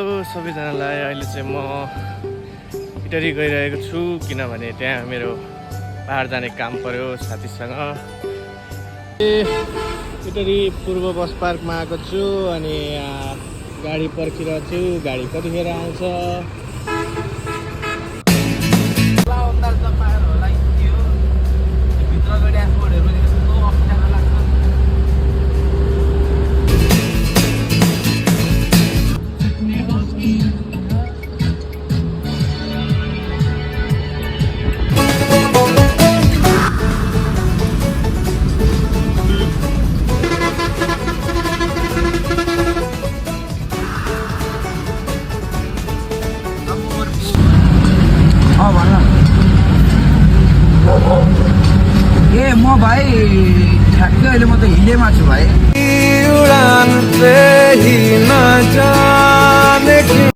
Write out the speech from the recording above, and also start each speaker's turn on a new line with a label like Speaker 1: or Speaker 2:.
Speaker 1: सबैजनालाई अहिले चाहिँ म इटरी गइरहेको छु किनभने त्यहाँ मेरो पहाड जाने काम पर्यो साथीसँग। इटरी पूर्व बस पार्कमा आएको छु अनि गाडी पर्खिरहेको छु, गाडी कतिखेर आउँछ।
Speaker 2: म भाइ ठ्याक्कै अहिले म त हिलेमा छु भाइ।